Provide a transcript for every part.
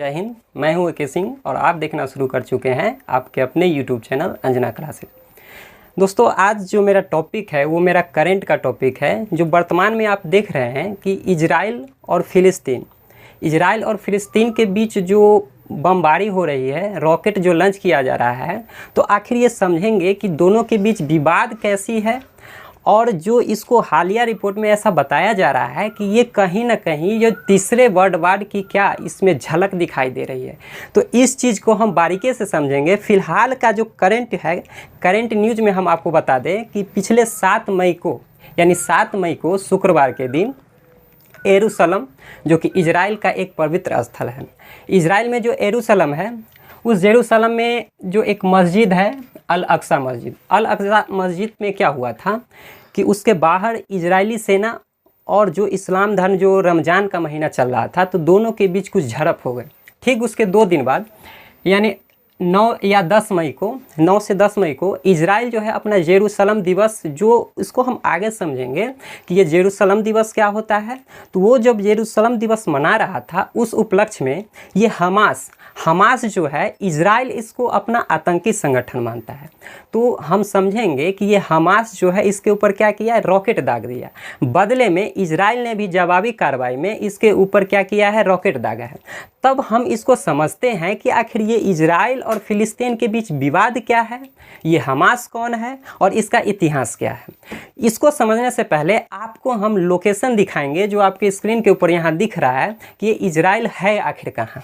जय हिंद। मैं हूं के सिंह और आप देखना शुरू कर चुके हैं आपके अपने यूट्यूब चैनल अंजना क्लासेस। दोस्तों, आज जो मेरा टॉपिक है वो मेरा करंट का टॉपिक है, जो वर्तमान में आप देख रहे हैं कि इजराइल और फ़िलिस्तीन के बीच जो बमबारी हो रही है, रॉकेट जो लॉन्च किया जा रहा है, तो आखिर ये समझेंगे कि दोनों के बीच विवाद कैसी है। और जो इसको हालिया रिपोर्ट में ऐसा बताया जा रहा है कि ये कहीं ना कहीं जो तीसरे वर्ल्ड वार की क्या इसमें झलक दिखाई दे रही है, तो इस चीज़ को हम बारीकी से समझेंगे। फ़िलहाल का जो करंट है, करंट न्यूज़ में हम आपको बता दें कि पिछले 7 मई को, यानी 7 मई को शुक्रवार के दिन यरूशलेम, जो कि इजराइल का एक पवित्र स्थल है, इजराइल में जो यरूशलेम है, उस यरूशलेम में जो एक मस्जिद है अल अक्सा मस्जिद में क्या हुआ था कि उसके बाहर इजरायली सेना और जो इस्लाम धर्म, जो रमज़ान का महीना चल रहा था, तो दोनों के बीच कुछ झड़प हो गए। ठीक उसके 2 दिन बाद, यानी 9 या 10 मई को, 9 से 10 मई को इजराइल जो है अपना जेरूसलम दिवस, जो इसको हम आगे समझेंगे कि ये जेरूसलम दिवस क्या होता है, तो वो जब जेरूसलम दिवस मना रहा था, उस उपलक्ष्य में ये हमास जो है, इजराइल इसको अपना आतंकी संगठन मानता है। तो हम समझेंगे कि ये हमास जो है इसके ऊपर क्या किया है, रॉकेट दाग दिया। बदले में इजराइल ने भी जवाबी कार्रवाई में इसके ऊपर क्या किया है, रॉकेट दागा है। तब हम इसको समझते हैं कि आखिर ये इजराइल और फ़िलिस्तीन के बीच विवाद क्या है, ये हमास कौन है और इसका इतिहास क्या है। इसको समझने से पहले आपको हम लोकेशन दिखाएंगे, जो आपके स्क्रीन के ऊपर यहाँ दिख रहा है कि ये इजराइल है आखिर कहाँ।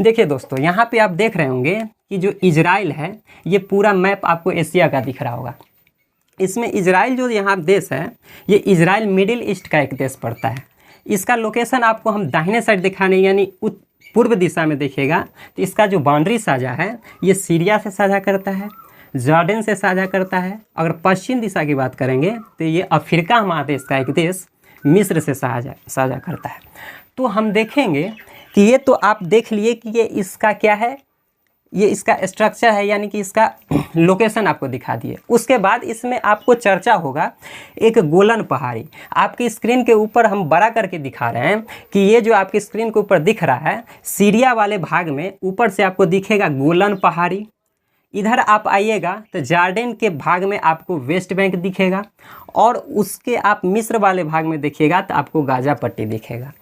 देखिए दोस्तों, यहाँ पे आप देख रहे होंगे कि जो इजराइल है, ये पूरा मैप आपको एशिया का दिख रहा होगा। इसमें इजराइल जो यहाँ देश है, ये इजराइल मिडिल ईस्ट का एक देश पड़ता है। इसका लोकेशन आपको हम दाहिने साइड दिखाने, यानी पूर्व दिशा में देखिएगा, तो इसका जो बाउंड्री साझा है, ये सीरिया से साझा करता है, जॉर्डन से साझा करता है। अगर पश्चिम दिशा की बात करेंगे तो ये अफ्रीका महादेश का एक देश मिस्र से साझा करता है। तो हम देखेंगे कि ये तो आप देख लिए कि ये इसका क्या है, ये इसका स्ट्रक्चर है, यानी कि इसका लोकेशन आपको दिखा दिए। उसके बाद इसमें आपको चर्चा होगा एक गोलन पहाड़ी। आपकी स्क्रीन के ऊपर हम बड़ा करके दिखा रहे हैं कि ये जो आपकी स्क्रीन के ऊपर दिख रहा है, सीरिया वाले भाग में ऊपर से आपको दिखेगा गोलन पहाड़ी। इधर आप आइएगा तो जॉर्डन के भाग में आपको वेस्ट बैंक दिखेगा, और उसके आप मिस्र वाले भाग में देखिएगा तो आपको गाजा पट्टी दिखेगा।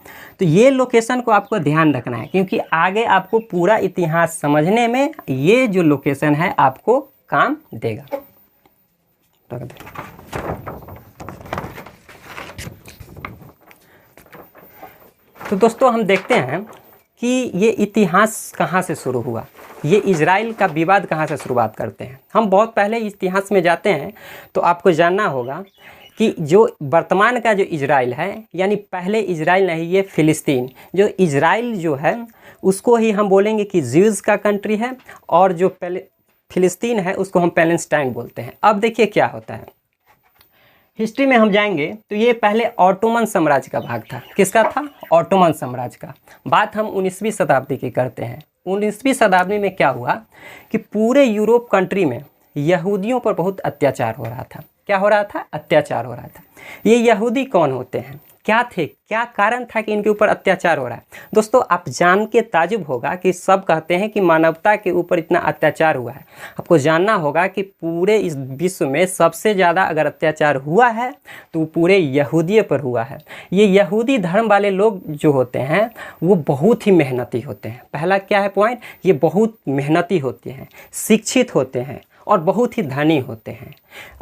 तो ये लोकेशन को आपको ध्यान रखना है, क्योंकि आगे आपको पूरा इतिहास समझने में ये जो लोकेशन है आपको काम देगा। तो दोस्तों, हम देखते हैं कि ये इतिहास कहाँ से शुरू हुआ, ये इजराइल का विवाद कहाँ से शुरुआत करते हैं। हम बहुत पहले इतिहास में जाते हैं तो आपको जानना होगा कि जो वर्तमान का जो इजराइल है, यानी पहले इजराइल नहीं, ये फ़िलिस्तीन, जो इजराइल जो है उसको ही हम बोलेंगे कि ज्यूज़ का कंट्री है, और जो फ़िलिस्तीन है उसको हम पैलेस्टाइन बोलते हैं। अब देखिए क्या होता है, हिस्ट्री में हम जाएंगे तो ये पहले ऑटोमन साम्राज्य का भाग था। किसका था? ऑटोमन साम्राज्य का। बात हम 19वीं शताब्दी की करते हैं। 19वीं शताब्दी में क्या हुआ कि पूरे यूरोप कंट्री में यहूदियों पर बहुत अत्याचार हो रहा था। क्या हो रहा था? अत्याचार हो रहा था। ये यहूदी कौन होते हैं, क्या थे, क्या कारण था कि इनके ऊपर अत्याचार हो रहा है? दोस्तों, आप जान के ताजुब होगा कि सब कहते हैं कि मानवता के ऊपर इतना अत्याचार हुआ है। आपको जानना होगा कि पूरे इस विश्व में सबसे ज़्यादा अगर अत्याचार हुआ है तो पूरे यहूदियों पर हुआ है। ये यहूदी धर्म वाले लोग जो होते हैं वो बहुत ही मेहनती होते हैं। पहला क्या है पॉइंट, ये बहुत मेहनती होते हैं, शिक्षित होते हैं और बहुत ही धनी होते हैं।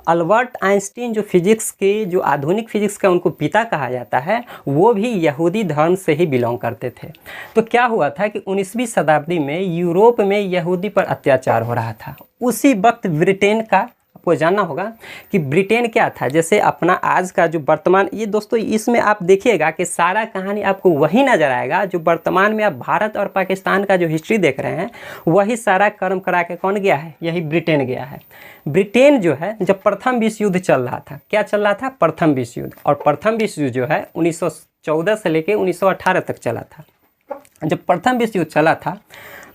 अल्बर्ट आइंस्टीन जो फिजिक्स के, जो आधुनिक फिजिक्स का उनको पिता कहा जाता है, वो भी यहूदी धर्म से ही बिलोंग करते थे। तो क्या हुआ था कि 19वीं शताब्दी में यूरोप में यहूदी पर अत्याचार हो रहा था। उसी वक्त ब्रिटेन का, आपको जानना होगा कि ब्रिटेन क्या था, जैसे अपना आज का जो वर्तमान, ये दोस्तों इसमें आप देखिएगा कि सारा कहानी आपको वही नज़र आएगा जो वर्तमान में आप भारत और पाकिस्तान का जो हिस्ट्री देख रहे हैं, वही सारा कर्म करा के कौन गया है, यही ब्रिटेन गया है। ब्रिटेन जो है, जब प्रथम विश्व युद्ध चल रहा था, क्या चल रहा था? प्रथम विश्व युद्ध। और प्रथम विश्व युद्ध जो है 1914 से लेकर 1918 तक चला था। जब प्रथम विश्व युद्ध चला था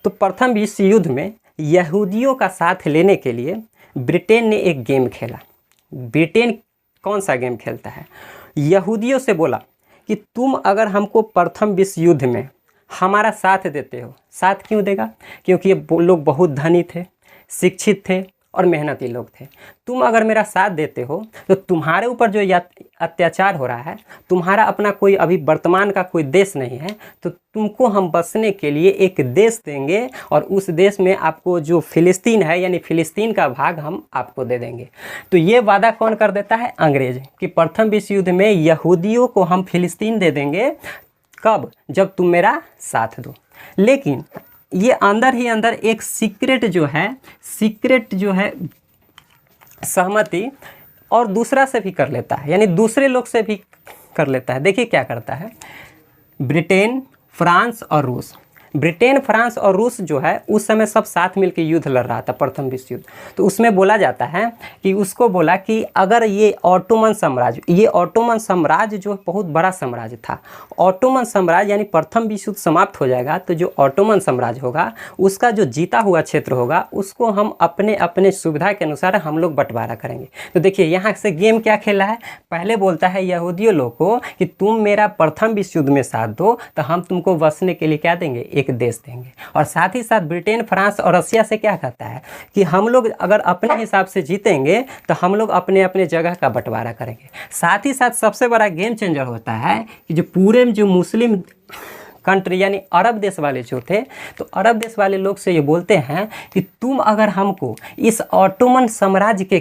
तो प्रथम विश्व युद्ध में यहूदियों का साथ लेने के लिए ब्रिटेन ने एक गेम खेला। ब्रिटेन कौन सा गेम खेलता है? यहूदियों से बोला कि तुम अगर हमको प्रथम विश्व युद्ध में हमारा साथ देते हो। साथ क्यों देगा? क्योंकि ये लोग बहुत धनी थे, शिक्षित थे और मेहनती लोग थे। तुम अगर मेरा साथ देते हो तो तुम्हारे ऊपर जो अत्याचार हो रहा है, तुम्हारा अपना कोई अभी वर्तमान का कोई देश नहीं है, तो तुमको हम बसने के लिए एक देश देंगे और उस देश में आपको जो फिलिस्तीन है यानी फिलिस्तीन का भाग हम आपको दे देंगे। तो ये वादा कौन कर देता है? अंग्रेज, कि प्रथम विश्व युद्ध में यहूदियों को हम फिलिस्तीन दे देंगे। कब? जब तुम मेरा साथ दो। लेकिन ये अंदर ही अंदर एक सीक्रेट जो है सहमति और दूसरा से भी कर लेता है, यानी दूसरे लोग से भी कर लेता है। देखिए क्या करता है। ब्रिटेन, फ्रांस और रूस, ब्रिटेन, फ्रांस और रूस जो है उस समय सब साथ मिलकर युद्ध लड़ रहा था, प्रथम विश्व युद्ध। तो उसमें बोला जाता है कि उसको बोला कि अगर ये ऑटोमन साम्राज्य जो बहुत बड़ा साम्राज्य था, ऑटोमन साम्राज्य यानी प्रथम विश्व युद्ध समाप्त हो जाएगा तो जो ऑटोमन साम्राज्य होगा उसका जो जीता हुआ क्षेत्र होगा उसको हम अपने अपने सुविधा के अनुसार हम लोग बंटवारा करेंगे। तो देखिए यहाँ से गेम क्या खेला है। पहले बोलता है यहूदियों लोग को कि तुम मेरा प्रथम विश्व युद्ध में साथ दो तो हम तुमको बसने के लिए क्या देंगे? एक देश देंगे। और साथ ही साथ ब्रिटेन, फ्रांस और रसिया से क्या कहता है कि हम लोग अगर अपने हिसाब से जीतेंगे तो हम लोग अपने अपने जगह का बंटवारा करेंगे। साथ ही साथ सबसे बड़ा गेम चेंजर होता है कि जो पूरे जो मुस्लिम कंट्री यानी अरब देश वाले जो थे, तो अरब देश वाले लोग से ये बोलते हैं कि तुम अगर हमको इस ऑटोमन साम्राज्य के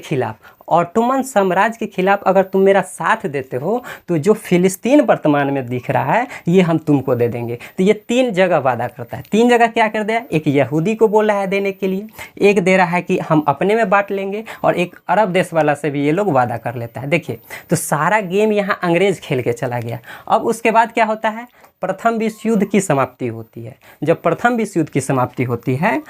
खिलाफ अगर तुम मेरा साथ देते हो तो जो फिलिस्तीन वर्तमान में दिख रहा है ये हम तुमको दे देंगे। तो ये 3 जगह वादा करता है। 3 जगह क्या कर दिया? एक यहूदी को बोल रहा है देने के लिए, एक दे रहा है कि हम अपने में बांट लेंगे, और एक अरब देश वाला से भी ये लोग वादा कर लेता है। देखिए तो सारा गेम यहाँ अंग्रेज खेल के चला गया। अब उसके बाद क्या होता है? प्रथम विश्व युद्ध की समाप्ति होती है। जब प्रथम विश्व युद्ध की समाप्ति होती है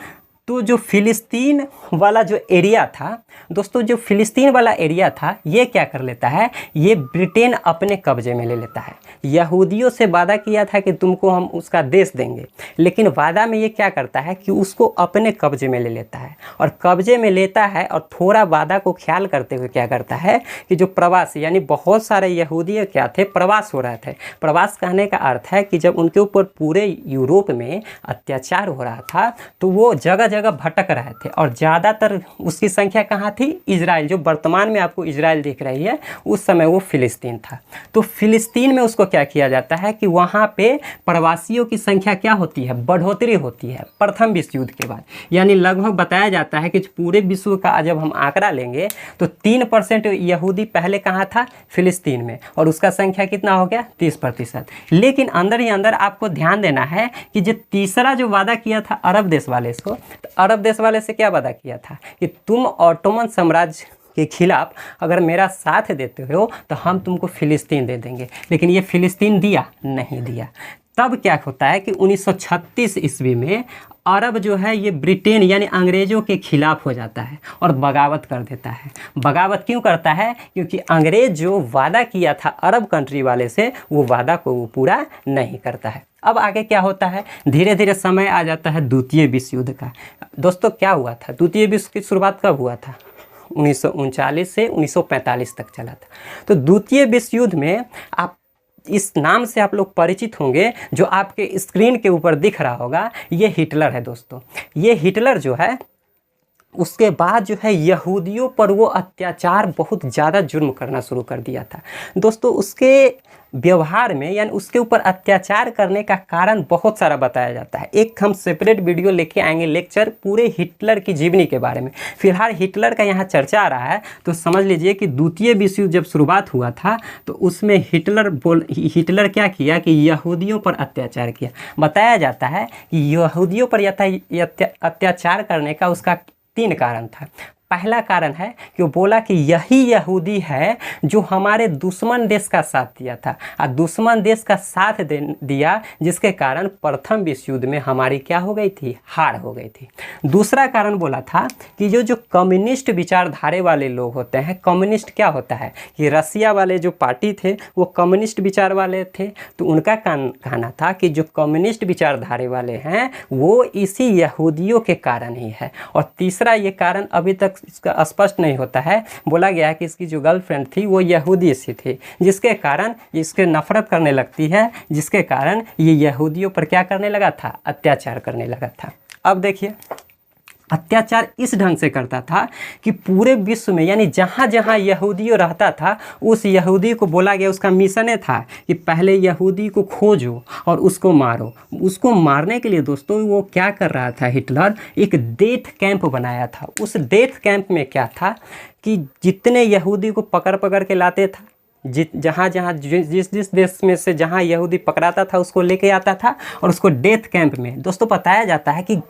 तो जो फिलिस्तीन वाला जो एरिया था दोस्तों, जो फिलिस्तीन वाला एरिया था ये क्या कर लेता है? ये ब्रिटेन अपने कब्जे में ले लेता है। यहूदियों से वादा किया था कि तुमको हम उसका देश देंगे, लेकिन वादा में ये क्या करता है कि उसको अपने कब्जे में ले लेता है। और कब्जे में लेता है और थोड़ा वादा को ख्याल करते हुए क्या करता है कि जो प्रवासी यानी बहुत सारे यहूदी क्या थे? प्रवास हो रहे थे। प्रवास कहने का अर्थ है कि जब उनके ऊपर पूरे यूरोप में अत्याचार हो रहा था तो वो जगह जगह भटक रहे थे, और ज़्यादातर उसकी संख्या कहाँ थी? इजराइल। जो वर्तमान में आपको इजराइल दिख रही है उस समय वो फिलिस्तीन था। तो फिलिस्तीन में उसको क्या किया जाता है कि वहाँ पे प्रवासियों की संख्या क्या होती है? बढ़ोतरी होती है प्रथम विश्व युद्ध के बाद। यानी लगभग बताया जाता है कि पूरे विश्व का जब हम आंकड़ा लेंगे तो 3% यहूदी पहले कहाँ था? फिलिस्तीन में, और उसका संख्या कितना हो गया? 30%। लेकिन अंदर ही अंदर आपको ध्यान देना है कि जो तीसरा जो वादा किया था अरब देश वाले को, अरब देश वाले से क्या वादा किया था कि तुम ऑटोमन साम्राज्य के खिलाफ अगर मेरा साथ देते हो तो हम तुमको फिलिस्तीन दे देंगे। लेकिन ये फिलिस्तीन दिया नहीं दिया। तब क्या होता है कि 1936 ईस्वी में अरब जो है ये ब्रिटेन यानी अंग्रेज़ों के खिलाफ हो जाता है और बगावत कर देता है। बगावत क्यों करता है? क्योंकि अंग्रेज़ जो वादा किया था अरब कंट्री वाले से वो वादा को वो पूरा नहीं करता है। अब आगे क्या होता है? धीरे धीरे समय आ जाता है द्वितीय विश्व युद्ध का। दोस्तों क्या हुआ था? द्वितीय विश्व की शुरुआत कब हुआ था? 1939 से 1945 तक चला था। तो द्वितीय विश्व युद्ध में आप इस नाम से आप लोग परिचित होंगे, जो आपके स्क्रीन के ऊपर दिख रहा होगा, ये हिटलर है दोस्तों। ये हिटलर जो है उसके बाद जो है यहूदियों पर वो अत्याचार बहुत ज़्यादा जुर्म करना शुरू कर दिया था दोस्तों। उसके व्यवहार में यानी उसके ऊपर अत्याचार करने का कारण बहुत सारा बताया जाता है। एक हम सेपरेट वीडियो लेके आएंगे, लेक्चर पूरे हिटलर की जीवनी के बारे में। फिलहाल हिटलर का यहाँ चर्चा आ रहा है तो समझ लीजिए कि द्वितीय विश्व युद्ध जब शुरुआत हुआ था तो उसमें हिटलर क्या किया कि यहूदियों पर अत्याचार किया। बताया जाता है कि यहूदियों पर अत्याचार करने का उसका 3 कारण था। पहला कारण है कि वो बोला कि यही यहूदी है जो हमारे दुश्मन देश का साथ दिया था, और दुश्मन देश का साथ दिया जिसके कारण प्रथम विश्व युद्ध में हमारी क्या हो गई थी? हार हो गई थी। दूसरा कारण बोला था कि जो कम्युनिस्ट विचारधारे वाले लोग होते हैं, कम्युनिस्ट क्या होता है कि रसिया वाले जो पार्टी थे वो कम्युनिस्ट विचार वाले थे, तो उनका कहना था कि जो कम्युनिस्ट विचारधारे वाले हैं वो इसी यहूदियों के कारण ही है। और तीसरा ये कारण अभी तक इसका स्पष्ट नहीं होता है। बोला गया है कि इसकी जो गर्लफ्रेंड थी वो यहूदी सी थी, जिसके कारण इसके नफरत करने लगती है, जिसके कारण ये यहूदियों पर क्या करने लगा था, अत्याचार करने लगा था। अब देखिए अत्याचार इस ढंग से करता था कि पूरे विश्व में यानी जहाँ जहाँ यहूदियों रहता था उस यहूदी को बोला गया, उसका मिशन ये था कि पहले यहूदी को खोजो और उसको मारो। उसको मारने के लिए दोस्तों वो क्या कर रहा था, हिटलर एक डेथ कैंप बनाया था। उस डेथ कैंप में क्या था कि जितने यहूदी को पकड़ पकड़ के लाते था, जहाँ जहाँ जिस देश में से जहाँ यहूदी पकड़ाता था उसको लेके आता था और उसको डेथ कैंप में दोस्तों बताया जाता है कि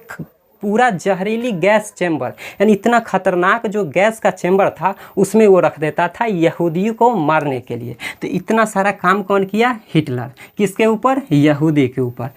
पूरा जहरीली गैस चैम्बर यानी इतना खतरनाक जो गैस का चैम्बर था उसमें वो रख देता था यहूदियों को मारने के लिए। तो इतना सारा काम कौन किया, हिटलर। किसके ऊपर, यहूदी के ऊपर।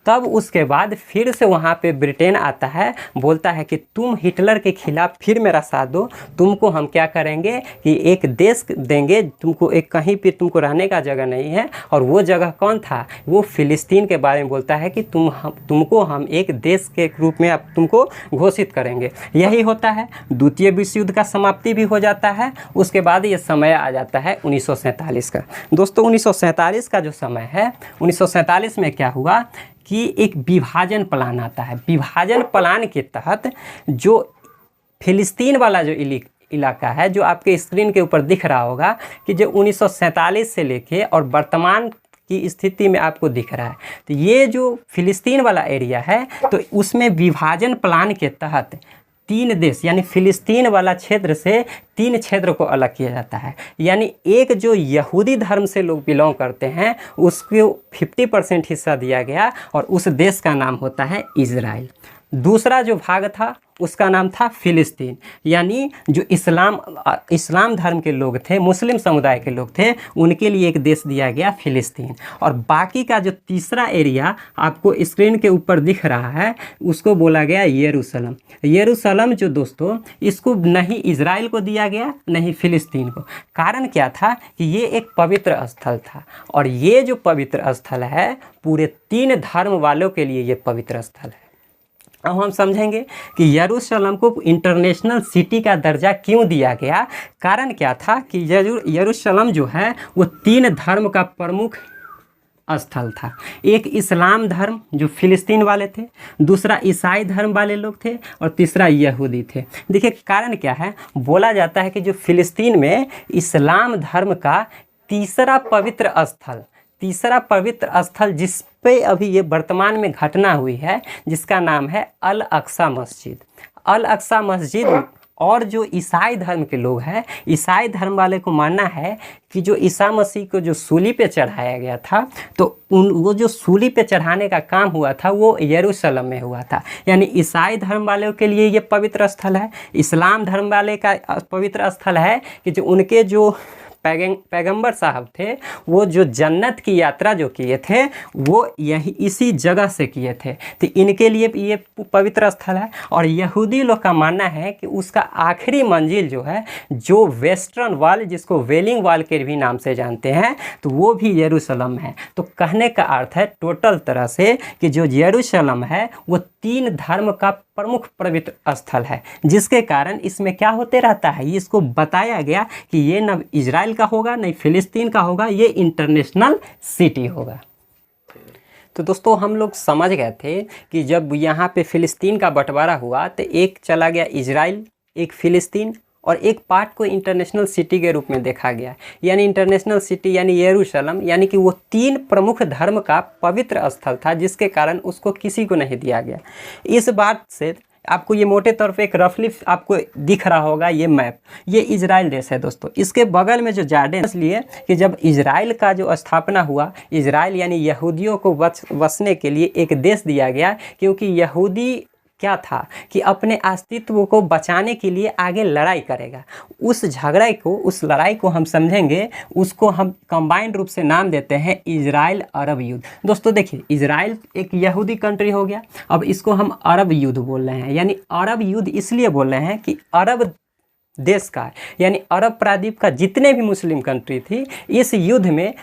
तब उसके बाद फिर से वहाँ पे ब्रिटेन आता है, बोलता है कि तुम हिटलर के खिलाफ फिर मेरा साथ दो, तुमको हम क्या करेंगे कि एक देश देंगे तुमको, एक कहीं पे तुमको रहने का जगह नहीं है। और वो जगह कौन था, वो फिलिस्तीन के बारे में बोलता है कि तुमको हम एक देश के रूप में अब तुमको घोषित करेंगे। यही होता है, द्वितीय विश्व युद्ध का समाप्ति भी हो जाता है। उसके बाद ये समय आ जाता है 1947 का। दोस्तों 1947 का जो समय है, 1947 में क्या हुआ कि एक विभाजन प्लान आता है। विभाजन प्लान के तहत जो फिलिस्तीन वाला जो इलाका है, जो आपके स्क्रीन के ऊपर दिख रहा होगा कि जो 1947 से लेके और वर्तमान की स्थिति में आपको दिख रहा है, तो ये जो फिलिस्तीन वाला एरिया है तो उसमें विभाजन प्लान के तहत 3 देश यानी फिलिस्तीन वाला क्षेत्र से 3 क्षेत्र को अलग किया जाता है। यानी एक जो यहूदी धर्म से लोग बिलोंग करते हैं उसको 50% हिस्सा दिया गया और उस देश का नाम होता है इजराइल। दूसरा जो भाग था उसका नाम था फिलिस्तीन, यानी जो इस्लाम धर्म के लोग थे, मुस्लिम समुदाय के लोग थे, उनके लिए एक देश दिया गया फिलिस्तीन। और बाकी का जो तीसरा एरिया आपको स्क्रीन के ऊपर दिख रहा है उसको बोला गया यरूशलेम। यरूशलेम जो दोस्तों इसको नहीं इजराइल को दिया गया नहीं फिलिस्तीन को। कारण क्या था कि ये एक पवित्र स्थल था और ये जो पवित्र स्थल है पूरे 3 धर्म वालों के लिए ये पवित्र स्थल है। अब हम समझेंगे कि यरूशलेम को इंटरनेशनल सिटी का दर्जा क्यों दिया गया। कारण क्या था कि यरूशलेम जो है वो 3 धर्म का प्रमुख स्थल था। एक इस्लाम धर्म जो फिलिस्तीन वाले थे, दूसरा ईसाई धर्म वाले लोग थे और तीसरा यहूदी थे। देखिए कारण क्या है, बोला जाता है कि जो फिलिस्तीन में इस्लाम धर्म का तीसरा पवित्र स्थल जिस पे अभी ये वर्तमान में घटना हुई है जिसका नाम है अल अक्सा मस्जिद। अल अक्सा मस्जिद और जो ईसाई धर्म के लोग हैं, ईसाई धर्म वाले को मानना है कि जो ईसा मसीह को जो सूली पे चढ़ाया गया था तो वो जो सूली पे चढ़ाने का काम हुआ था वो यरूशलेम में हुआ था। यानी ईसाई धर्म वालों के लिए ये पवित्र स्थल है। इस्लाम धर्म वाले का पवित्र स्थल है कि जो उनके जो पैगंबर साहब थे वो जो जन्नत की यात्रा जो किए थे वो यही इसी जगह से किए थे, तो इनके लिए ये पवित्र स्थल है। और यहूदी लोग का मानना है कि उसका आखिरी मंजिल जो है, जो वेस्टर्न वॉल जिसको वेलिंग वॉल के भी नाम से जानते हैं, तो वो भी यरूशलेम है। तो कहने का अर्थ है टोटल तरह से कि जो यरूशलेम है वो 3 धर्म का प्रमुख पवित्र स्थल है, जिसके कारण इसमें क्या होते रहता है, इसको बताया गया कि ये न इजराइल का होगा न फिलिस्तीन का होगा, ये इंटरनेशनल सिटी होगा। तो दोस्तों हम लोग समझ गए थे कि जब यहाँ पे फिलिस्तीन का बंटवारा हुआ तो एक चला गया इजराइल, एक फिलिस्तीन और एक पार्ट को इंटरनेशनल सिटी के रूप में देखा गया। यानी इंटरनेशनल सिटी यानी यरूशलेम, यानी कि वो 3 प्रमुख धर्म का पवित्र स्थल था जिसके कारण उसको किसी को नहीं दिया गया। इस बात से आपको ये मोटे तौर पे एक रफली आपको दिख रहा होगा ये मैप, ये इजराइल देश है दोस्तों। इसके बगल में जो जॉर्डन, इसलिए कि जब इजराइल का जो स्थापना हुआ, इजराइल यानी यहूदियों को बसने के लिए एक देश दिया गया, क्योंकि यहूदी क्या था कि अपने अस्तित्व को बचाने के लिए आगे लड़ाई करेगा। उस झगड़े को, उस लड़ाई को हम समझेंगे, उसको हम कंबाइंड रूप से नाम देते हैं इजराइल अरब युद्ध। दोस्तों देखिए, इजराइल एक यहूदी कंट्री हो गया, अब इसको हम अरब युद्ध बोल रहे हैं। यानी अरब युद्ध इसलिए बोल रहे हैं कि अरब देश का यानी अरब प्रायद्वीप का जितने भी मुस्लिम कंट्री थी, इस युद्ध में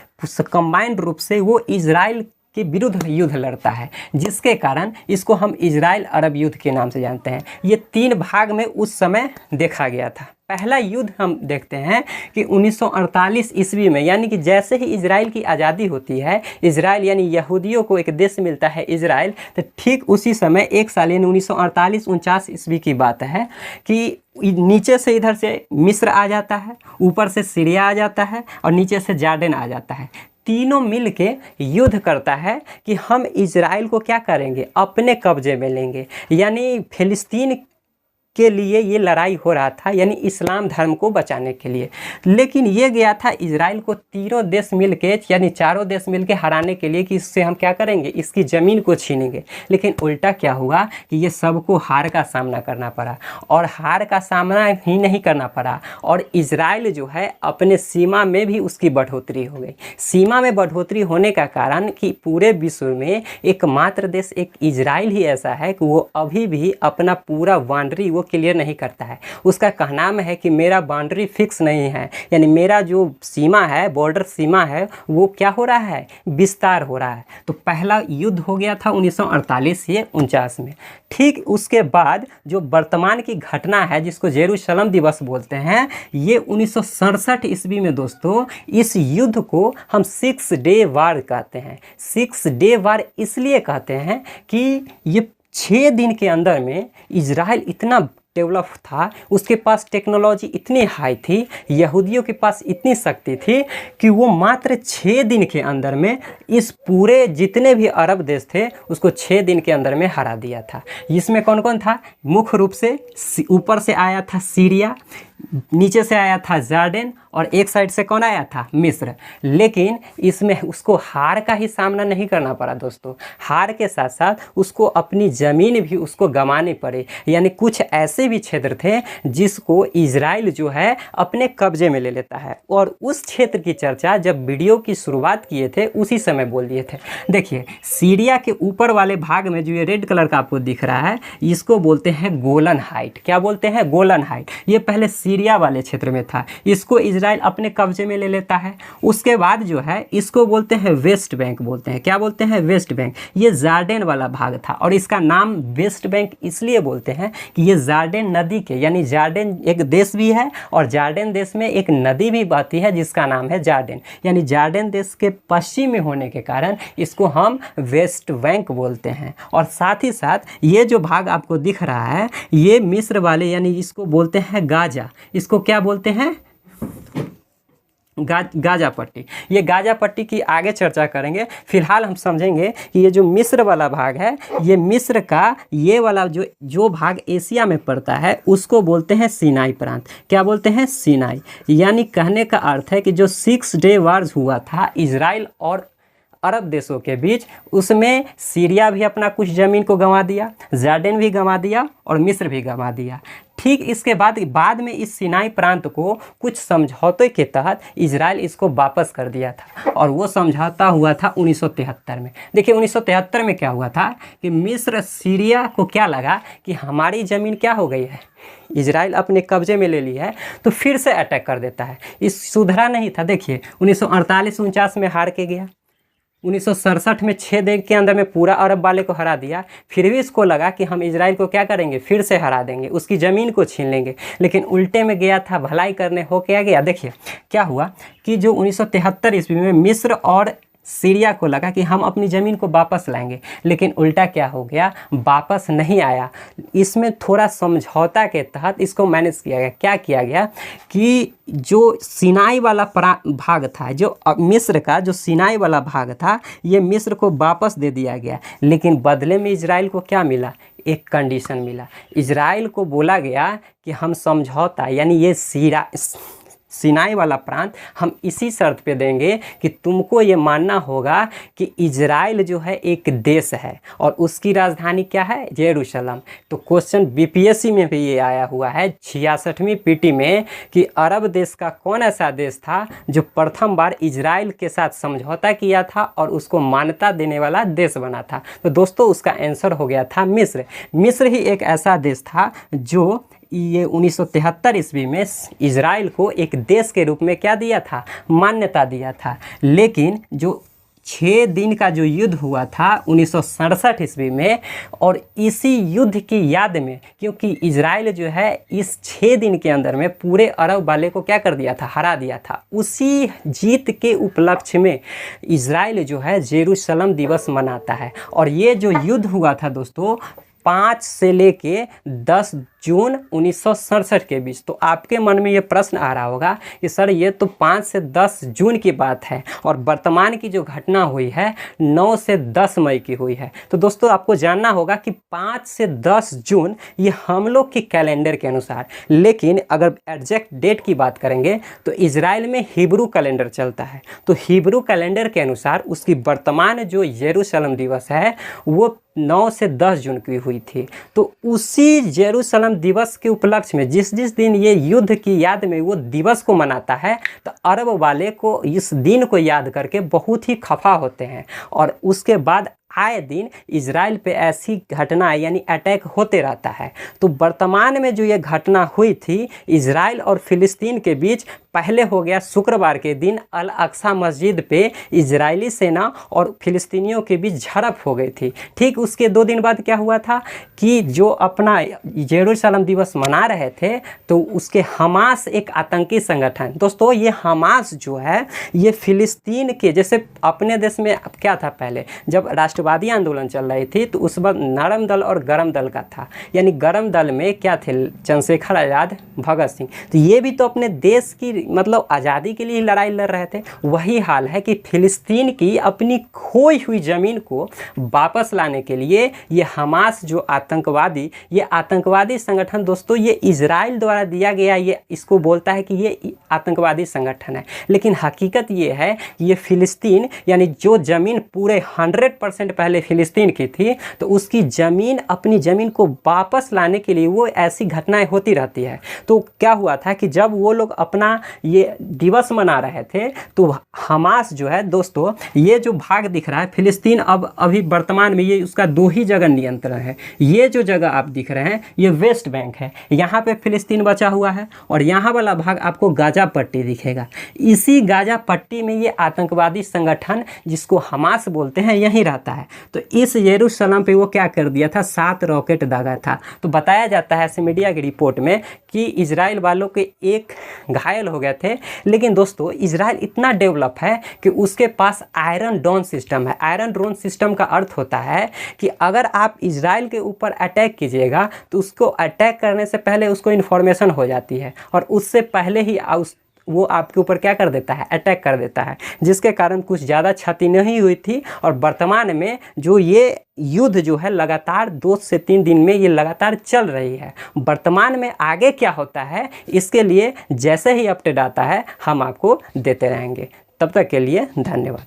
कंबाइंड रूप से वो इजराइल के विरुद्ध युद्ध लड़ता है, जिसके कारण इसको हम इजराइल अरब युद्ध के नाम से जानते हैं। ये 3 भाग में उस समय देखा गया था। पहला युद्ध हम देखते हैं कि 1948 ईस्वी में, यानी कि जैसे ही इजराइल की आज़ादी होती है, इजराइल यानी यहूदियों को एक देश मिलता है इजराइल, तो ठीक उसी समय एक साल यानी 1948-49 ईस्वी की बात है कि नीचे से इधर से मिस्र आ जाता है, ऊपर से सीरिया आ जाता है और नीचे से जॉर्डन आ जाता है। तीनों मिल के युद्ध करता है कि हम इजराइल को क्या करेंगे, अपने कब्जे में लेंगे। यानी फिलिस्तीन के लिए ये लड़ाई हो रहा था, यानी इस्लाम धर्म को बचाने के लिए। लेकिन ये गया था इजराइल को तीनों देश मिलके, यानी चारों देश मिलके हराने के लिए कि इससे हम क्या करेंगे, इसकी ज़मीन को छीनेंगे। लेकिन उल्टा क्या हुआ कि ये सबको हार का सामना करना पड़ा, और हार का सामना ही नहीं करना पड़ा, और इजराइल जो है अपने सीमा में भी उसकी बढ़ोतरी हो गई। सीमा में बढ़ोतरी होने का कारण कि पूरे विश्व में एकमात्र देश एक इजराइल ही ऐसा है कि वो अभी भी अपना पूरा बाउंड्री वो क्लियर नहीं करता है। उसका कहना है कि मेरा बाउंड्री फिक्स नहीं है, यानी मेरा जो सीमा है, बॉर्डर सीमा है, वो क्या हो रहा है, विस्तार हो रहा है। तो पहला युद्ध हो गया था 1948-49 में। ठीक उसके बाद जो वर्तमान की घटना है, जिसको जेरूशलम दिवस बोलते हैं, ये 1967 ईस्वी में दोस्तों, इस युद्ध को हम 6 डे वार कहते हैं। 6 डे वार इसलिए कहते हैं कि ये 6 दिन के अंदर में इजराइल इतना डेवलप था, उसके पास टेक्नोलॉजी इतनी हाई थी, यहूदियों के पास इतनी शक्ति थी कि वो मात्र 6 दिन के अंदर में इस पूरे जितने भी अरब देश थे उसको 6 दिन के अंदर में हरा दिया था। इसमें कौन कौन था, मुख्य रूप से ऊपर से आया था सीरिया, नीचे से आया था जॉर्डन, और एक साइड से कौन आया था, मिस्र। लेकिन इसमें उसको हार का ही सामना नहीं करना पड़ा दोस्तों, हार के साथ साथ उसको अपनी ज़मीन भी उसको गंवानी पड़ी। यानी कुछ ऐसे भी क्षेत्र थे जिसको इजराइल जो है अपने कब्जे में ले लेता है, और उस क्षेत्र की चर्चा जब वीडियो की शुरुआत किए थे उसी समय बोल दिए थे। देखिए, सीरिया के ऊपर वाले भाग में जो ये रेड कलर का आपको दिख रहा है, इसको बोलते हैं गोलन हाइट। क्या बोलते हैं, गोलन हाइट। ये पहले सीरिया वाले क्षेत्र में था, इसको इजराइल अपने कब्जे में ले लेता है। उसके बाद जो है इसको बोलते हैं वेस्ट बैंक बोलते हैं। क्या बोलते हैं, वेस्ट बैंक। ये जॉर्डन वाला भाग था, और इसका नाम वेस्ट बैंक इसलिए बोलते हैं कि ये जॉर्डन नदी के, यानी जॉर्डन एक देश भी है और जॉर्डन देश में एक नदी भी बहती है जिसका नाम है जॉर्डन, यानी जॉर्डन देश के पश्चिम में होने के कारण इसको हम वेस्ट बैंक बोलते हैं। और साथ ही साथ ये जो भाग आपको दिख रहा है, ये मिस्र वाले, यानी इसको बोलते हैं गाजा। इसको क्या बोलते हैं, गाजा पट्टी। ये गाजा पट्टी की आगे चर्चा करेंगे। फिलहाल हम समझेंगे कि ये जो मिस्र वाला भाग है, ये मिस्र का ये वाला जो भाग एशिया में पड़ता है उसको बोलते हैं सीनाई प्रांत। क्या बोलते हैं, सीनाई। यानी कहने का अर्थ है कि जो 6 डे वार्स हुआ था इजराइल और अरब देशों के बीच, उसमें सीरिया भी अपना कुछ ज़मीन को गंवा दिया, जॉर्डन भी गंवा दिया और मिस्र भी गंवा दिया। ठीक इसके बाद में इस सिनाई प्रांत को कुछ समझौते के तहत इजराइल इसको वापस कर दिया था, और वो समझौता हुआ था 1973 में। देखिए 1973 में क्या हुआ था कि मिस्र सीरिया को क्या लगा कि हमारी ज़मीन क्या हो गई है, इजराइल अपने कब्जे में ले ली है, तो फिर से अटैक कर देता है। इस सुधरा नहीं था। देखिए 1948-49 में हार के गया, 1967 में 6 दिन के अंदर में पूरा अरब वाले को हरा दिया। फिर भी इसको लगा कि हम इजराइल को क्या करेंगे, फिर से हरा देंगे, उसकी ज़मीन को छीन लेंगे। लेकिन उल्टे में गया था, भलाई करने हो क्या गया। देखिए क्या हुआ कि जो 1973 ईस्वी में मिस्र और सीरिया को लगा कि हम अपनी ज़मीन को वापस लाएंगे, लेकिन उल्टा क्या हो गया, वापस नहीं आया। इसमें थोड़ा समझौता के तहत इसको मैनेज किया गया। क्या किया गया कि जो सिनाई वाला भाग था, जो मिस्र का जो सिनाई वाला भाग था, ये मिस्र को वापस दे दिया गया। लेकिन बदले में इजराइल को क्या मिला, एक कंडीशन मिला। इजराइल को बोला गया कि हम समझौता, यानी ये सिनाई वाला प्रांत हम इसी शर्त पे देंगे कि तुमको ये मानना होगा कि इजराइल जो है एक देश है और उसकी राजधानी क्या है, जेरूशलम। तो क्वेश्चन बीपीएससी में भी ये आया हुआ है 66वीं पीटी में कि अरब देश का कौन ऐसा देश था जो प्रथम बार इजराइल के साथ समझौता किया था और उसको मान्यता देने वाला देश बना था। तो दोस्तों उसका आंसर हो गया था मिस्र। मिस्र ही एक ऐसा देश था जो ये 1973 ईस्वी में इजराइल को एक देश के रूप में क्या दिया था, मान्यता दिया था। लेकिन जो 6 दिन का जो युद्ध हुआ था 1967 ईस्वी में, और इसी युद्ध की याद में, क्योंकि इजराइल जो है इस 6 दिन के अंदर में पूरे अरब वाले को क्या कर दिया था, हरा दिया था, उसी जीत के उपलक्ष्य में इजराइल जो है जेरूशलम दिवस मनाता है। और ये जो युद्ध हुआ था दोस्तों 5 से लेके 10 जून 1967 के बीच। तो आपके मन में ये प्रश्न आ रहा होगा कि सर ये तो 5 से 10 जून की बात है और वर्तमान की जो घटना हुई है 9 से 10 मई की हुई है। तो दोस्तों आपको जानना होगा कि 5 से 10 जून ये हम लोग के कैलेंडर के अनुसार, लेकिन अगर एग्जैक्ट डेट की बात करेंगे तो इजराइल में हिब्रू कैलेंडर चलता है। तो हिब्रू कैलेंडर के अनुसार उसकी वर्तमान जो यरूशलेम दिवस है वो 9 से 10 जून की हुई थी। तो उसी जेरूशलेम दिवस के उपलक्ष्य में जिस दिन ये युद्ध की याद में वो दिवस को मनाता है, तो अरब वाले को इस दिन को याद करके बहुत ही खफा होते हैं और उसके बाद आए दिन इजराइल पे ऐसी घटना यानी अटैक होते रहता है। तो वर्तमान में जो ये घटना हुई थी इजराइल और फिलिस्तीन के बीच, पहले हो गया शुक्रवार के दिन अल अक्सा मस्जिद पे इजरायली सेना और फिलिस्तीनियों के बीच झड़प हो गई थी। ठीक उसके 2 दिन बाद क्या हुआ था कि जो अपना जेरूशलेम दिवस मना रहे थे तो उसके हमास एक आतंकी संगठन, दोस्तों ये हमास जो है ये फिलिस्तीन के, जैसे अपने देश में क्या था पहले जब राष्ट्रवादी आंदोलन चल रही थी तो उस वक्त नरम दल और गरम दल का था। यानी गरम दल में क्या थे, चंद्रशेखर आज़ाद, भगत सिंह। तो ये भी तो अपने देश की मतलब आज़ादी के लिए लड़ाई लड़ रहे थे। वही हाल है कि फिलिस्तीन की अपनी खोई हुई ज़मीन को वापस लाने के लिए ये हमास जो आतंकवादी, ये आतंकवादी संगठन दोस्तों ये इजराइल द्वारा दिया गया, ये इसको बोलता है कि ये आतंकवादी संगठन है, लेकिन हकीकत ये है ये फिलिस्तीन यानी जो ज़मीन पूरे 100% पहले फिलिस्तीन की थी, तो उसकी ज़मीन, अपनी ज़मीन को वापस लाने के लिए वो ऐसी घटनाएं होती रहती है। तो क्या हुआ था कि जब वो लोग अपना ये दिवस मना रहे थे तो हमास जो है दोस्तों, ये जो भाग दिख रहा है फिलिस्तीन, अब अभी वर्तमान में ये उसका 2 ही जगह नियंत्रण है। ये जो जगह आप दिख रहे हैं ये वेस्ट बैंक है, यहाँ पे फिलिस्तीन बचा हुआ है और यहाँ वाला भाग आपको गाजा पट्टी दिखेगा। इसी गाजा पट्टी में ये आतंकवादी संगठन जिसको हमास बोलते हैं यहीं रहता है। तो इस यरूशलेम पे वो क्या कर दिया था, 7 रॉकेट दागा था। तो बताया जाता है ऐसे मीडिया की रिपोर्ट में कि इजराइल वालों के 1 घायल हो गए थे। लेकिन दोस्तों इजराइल इतना डेवलप है कि उसके पास आयरन डोम सिस्टम है। आयरन डोम सिस्टम का अर्थ होता है कि अगर आप इजराइल के ऊपर अटैक कीजिएगा तो उसको अटैक करने से पहले उसको इन्फॉर्मेशन हो जाती है और उससे पहले ही वो आपके ऊपर क्या कर देता है, अटैक कर देता है, जिसके कारण कुछ ज़्यादा क्षति नहीं हुई थी। और वर्तमान में जो ये युद्ध जो है लगातार 2 से 3 दिन में ये लगातार चल रही है। वर्तमान में आगे क्या होता है इसके लिए जैसे ही अपडेट आता है हम आपको देते रहेंगे। तब तक के लिए धन्यवाद।